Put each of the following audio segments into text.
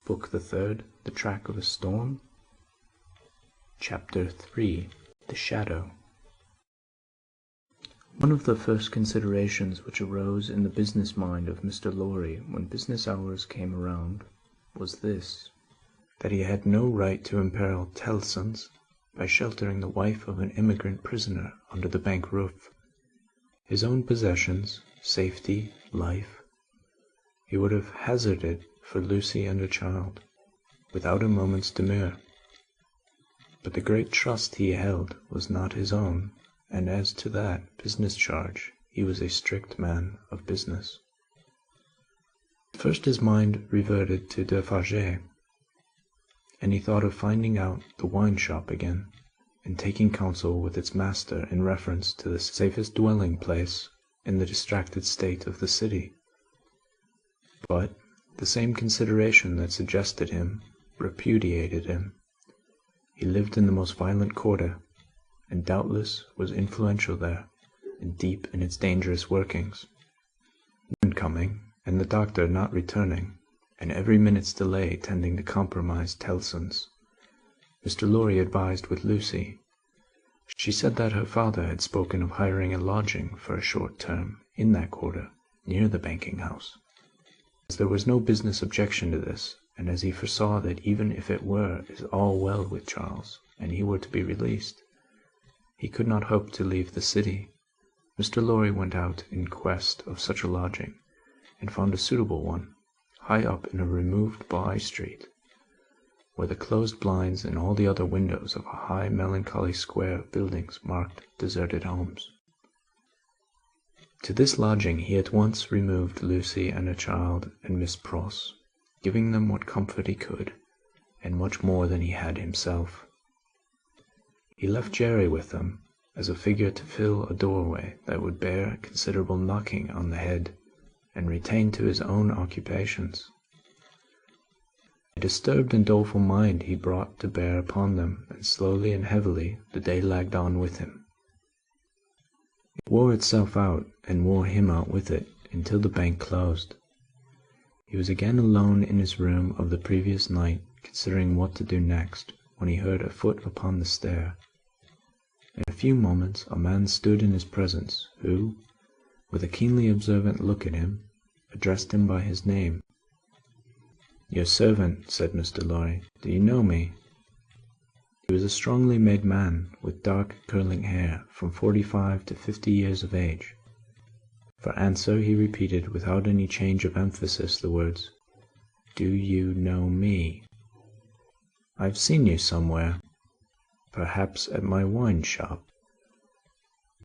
Book the Third, The Track of a Storm. Chapter 3, The Shadow. One of the first considerations which arose in the business mind of Mr. Lorry when business hours came around was this, that he had no right to imperil Tellson's by sheltering the wife of an immigrant prisoner under the bank roof. His own possessions, safety, life, he would have hazarded for Lucy and her child, without a moment's demur. But the great trust he held was not his own, and as to that business charge, he was a strict man of business. First his mind reverted to Defarge, and he thought of finding out the wine shop again, and taking counsel with its master in reference to the safest dwelling place in the distracted state of the city. But the same consideration that suggested him repudiated him. He lived in the most violent quarter, and doubtless was influential there, and deep in its dangerous workings. Noon coming, and the doctor not returning, and every minute's delay tending to compromise Tellson's, Mr. Lorry advised with Lucy. She said that her father had spoken of hiring a lodging for a short term in that quarter, near the banking house. As there was no business objection to this, and as he foresaw that even if it were all well with Charles, and he were to be released, he could not hope to leave the city, Mr. Lorry went out in quest of such a lodging, and found a suitable one, high up in a removed by-street, where the closed blinds and all the other windows of a high melancholy square of buildings marked deserted homes. To this lodging he at once removed Lucy and her child and Miss Pross, giving them what comfort he could, and much more than he had himself. He left Jerry with them, as a figure to fill a doorway that would bear considerable knocking on the head, and retain to his own occupations. A disturbed and doleful mind he brought to bear upon them, and slowly and heavily the day lagged on with him. It wore itself out, and wore him out with it, until the bank closed. He was again alone in his room of the previous night, considering what to do next, when he heard a foot upon the stair. In a few moments a man stood in his presence, who, with a keenly observant look at him, addressed him by his name. "Your servant," said Mr. Lorry. "Do you know me?" He was a strongly made man, with dark curling hair, from 45 to 50 years of age. For answer he repeated without any change of emphasis the words, "Do you know me? I've seen you somewhere, perhaps at my wine shop."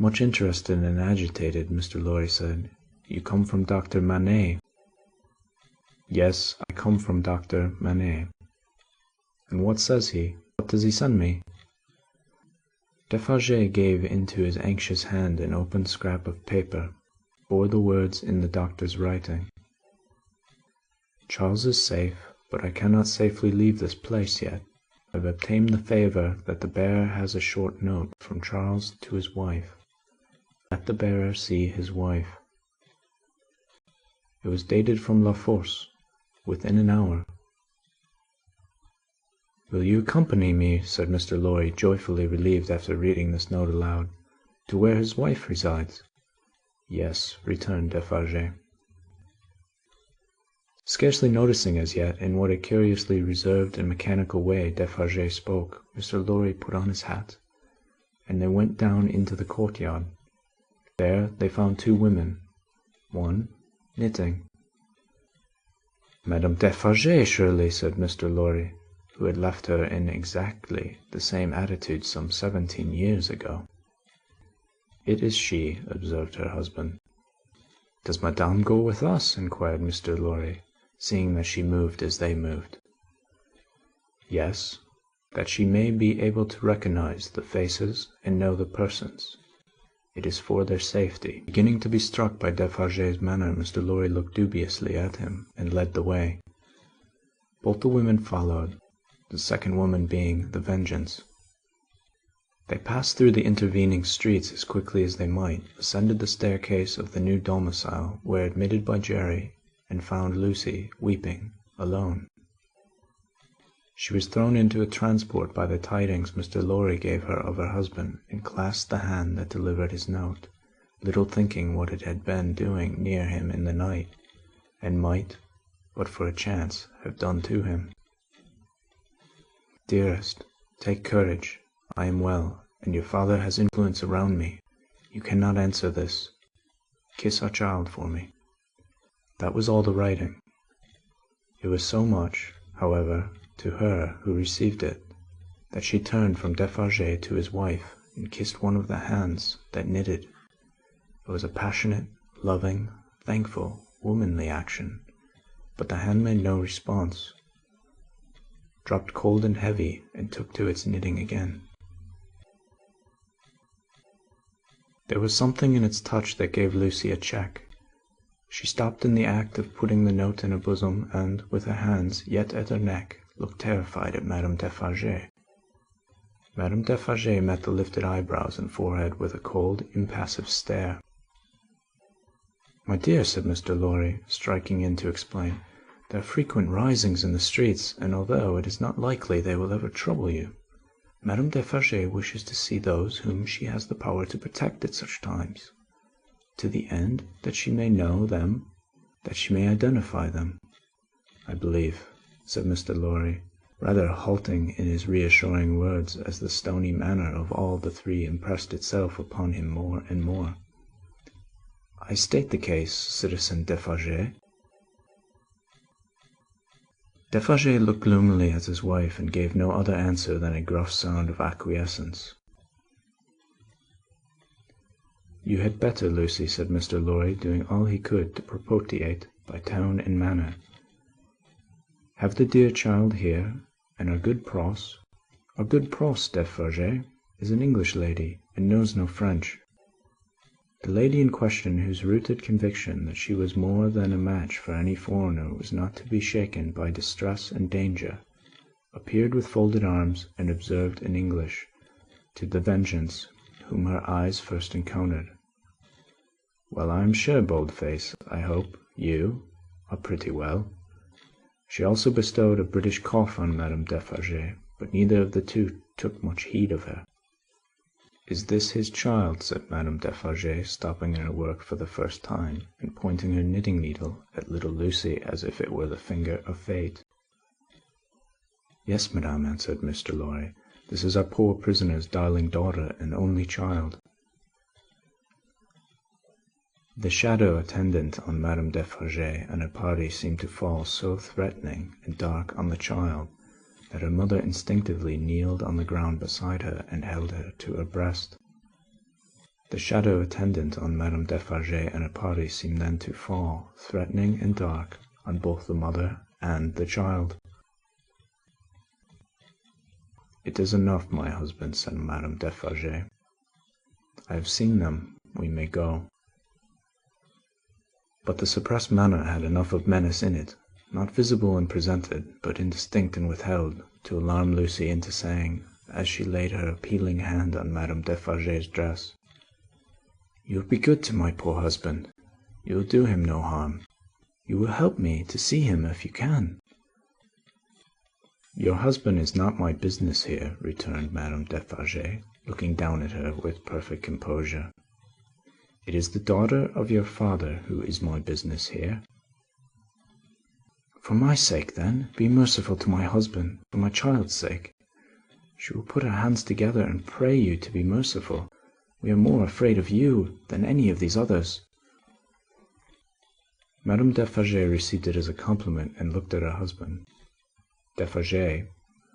Much interested and agitated, Mr. Lorry said, "You come from Dr. Manette?" "Yes, I come from Dr. Manette." "And what says he? What does he send me?" Defarge gave into his anxious hand an open scrap of paper, bore the words in the doctor's writing. "Charles is safe, but I cannot safely leave this place yet. I've obtained the favour that the bearer has a short note from Charles to his wife. Let the bearer see his wife." It was dated from La Force, within an hour. "Will you accompany me," said Mr. Lorry, joyfully relieved after reading this note aloud, "to where his wife resides?" "Yes," returned Defarge. Scarcely noticing as yet in what a curiously reserved and mechanical way Defarge spoke, Mr. Lorry put on his hat, and they went down into the courtyard. There they found two women, one knitting. "Madame Defarge, surely," said Mr. Lorry, who had left her in exactly the same attitude some 17 years ago. "It is she," observed her husband. "Does Madame go with us?" inquired Mr. Lorry, seeing that she moved as they moved. "Yes, that she may be able to recognize the faces and know the persons. It is for their safety." Beginning to be struck by Defarge's manner, Mr. Lorry looked dubiously at him, and led the way. Both the women followed, the second woman being the Vengeance. They passed through the intervening streets as quickly as they might, ascended the staircase of the new domicile, where admitted by Jerry, and found Lucy weeping, alone. She was thrown into a transport by the tidings Mr. Lorry gave her of her husband, and clasped the hand that delivered his note, little thinking what it had been doing near him in the night, and might, but for a chance, have done to him. "Dearest, take courage. I am well, and your father has influence around me. You cannot answer this. Kiss our child for me." That was all the writing. It was so much, however, to her who received it, that she turned from Defarge to his wife and kissed one of the hands that knitted. It was a passionate, loving, thankful, womanly action, but the hand made no response, dropped cold and heavy, and took to its knitting again. There was something in its touch that gave Lucy a check. She stopped in the act of putting the note in her bosom, and, with her hands yet at her neck, looked terrified at Madame Defarge. Madame Defarge met the lifted eyebrows and forehead with a cold, impassive stare. "My dear," said Mr. Lorry, striking in to explain, "there are frequent risings in the streets, and although it is not likely they will ever trouble you, Madame Defarge wishes to see those whom she has the power to protect at such times, to the end that she may know them, that she may identify them." "I believe," said Mr. Lorry, rather halting in his reassuring words as the stony manner of all the three impressed itself upon him more and more. "I state the case, Citizen Defarge." Defarge looked gloomily at his wife, and gave no other answer than a gruff sound of acquiescence. "You had better, Lucy," said Mr. Lorry, doing all he could to propitiate by tone and manner, "have the dear child here, and our good Pross Defarge is an English lady, and knows no French." The lady in question, whose rooted conviction that she was more than a match for any foreigner was not to be shaken by distress and danger, appeared with folded arms, and observed in English to the Vengeance, whom her eyes first encountered, "Well, I am sure, Boldface, I hope you are pretty well." She also bestowed a British cough on Madame Defarge, but neither of the two took much heed of her. "Is this his child?" said Madame Defarge, stopping in her work for the first time, and pointing her knitting needle at little Lucy as if it were the finger of fate. "Yes, madame," answered Mr. Lorry. "This is our poor prisoner's darling daughter and only child." The shadow attendant on Madame Defarge and her party seemed to fall so threatening and dark on the child, that her mother instinctively kneeled on the ground beside her and held her to her breast. The shadow attendant on Madame Defarge and her party seemed then to fall, threatening and dark, on both the mother and the child. "It is enough, my husband," said Madame Defarge. "I have seen them. We may go." But the suppressed manner had enough of menace in it, not visible and presented, but indistinct and withheld, to alarm Lucy into saying, as she laid her appealing hand on Madame Defarge's dress, "You will be good to my poor husband. You will do him no harm. You will help me to see him if you can." "Your husband is not my business here," returned Madame Defarge, looking down at her with perfect composure. "It is the daughter of your father who is my business here." "For my sake, then, be merciful to my husband, for my child's sake. She will put her hands together and pray you to be merciful. We are more afraid of you than any of these others." Madame Defarge received it as a compliment, and looked at her husband. Defarge,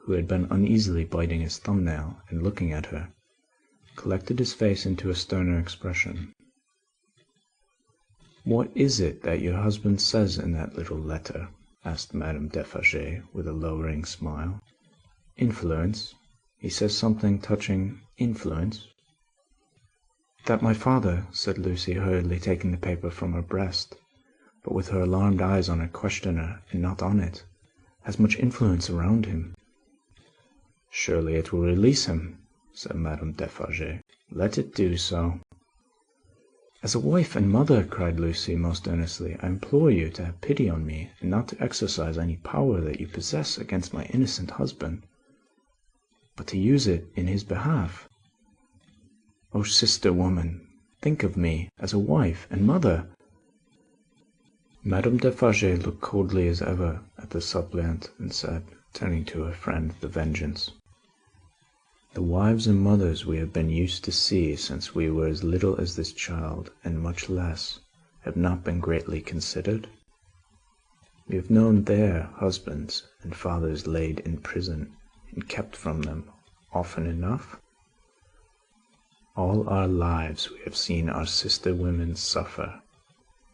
who had been uneasily biting his thumbnail and looking at her, collected his face into a sterner expression. "What is it that your husband says in that little letter?" asked Madame Defarge, with a lowering smile. "Influence. He says something touching influence." "That my father," said Lucy, hurriedly taking the paper from her breast, but with her alarmed eyes on her questioner and not on it, "has much influence around him." "Surely it will release him," said Madame Defarge. "Let it do so." As a wife and mother, cried Lucy most earnestly, I implore you to have pity on me, and not to exercise any power that you possess against my innocent husband, but to use it in his behalf. O sister woman, think of me as a wife and mother. Madame Defarge looked coldly as ever at the suppliant, and said, turning to her friend, the Vengeance, the wives and mothers we have been used to see since we were as little as this child, and much less, have not been greatly considered. We have known their husbands and fathers laid in prison, and kept from them often enough. All our lives we have seen our sister women suffer,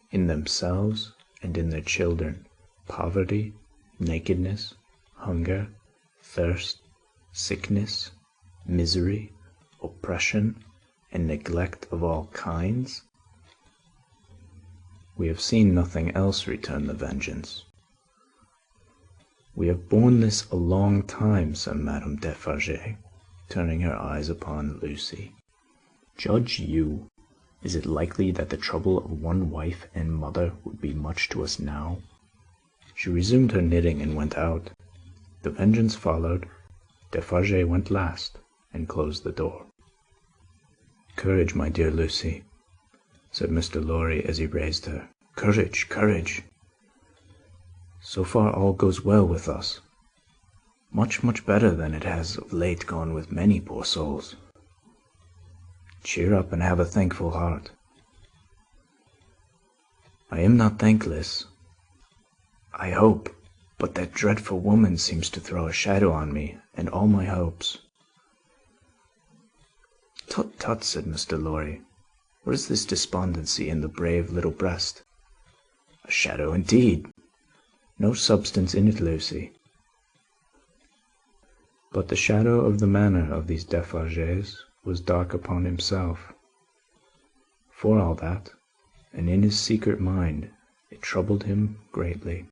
in themselves and in their children, poverty, nakedness, hunger, thirst, sickness, misery, oppression, and neglect of all kinds. We have seen nothing else, returned the Vengeance. We have borne this a long time, said Madame Defarge, turning her eyes upon Lucy. Judge you, is it likely that the trouble of one wife and mother would be much to us now? She resumed her knitting and went out. The Vengeance followed. Defarge went last, and closed the door. Courage, my dear Lucy, said Mr. Lorry as he raised her. Courage, courage. So far all goes well with us. Much, much better than it has of late gone with many poor souls. Cheer up and have a thankful heart. I am not thankless, I hope, but that dreadful woman seems to throw a shadow on me and all my hopes. Tut, tut, said Mr. Lorry. What is this despondency in the brave little breast? A shadow indeed! No substance in it, Lucy. But the shadow of the manner of these Defarges was dark upon himself. For all that, and in his secret mind, it troubled him greatly.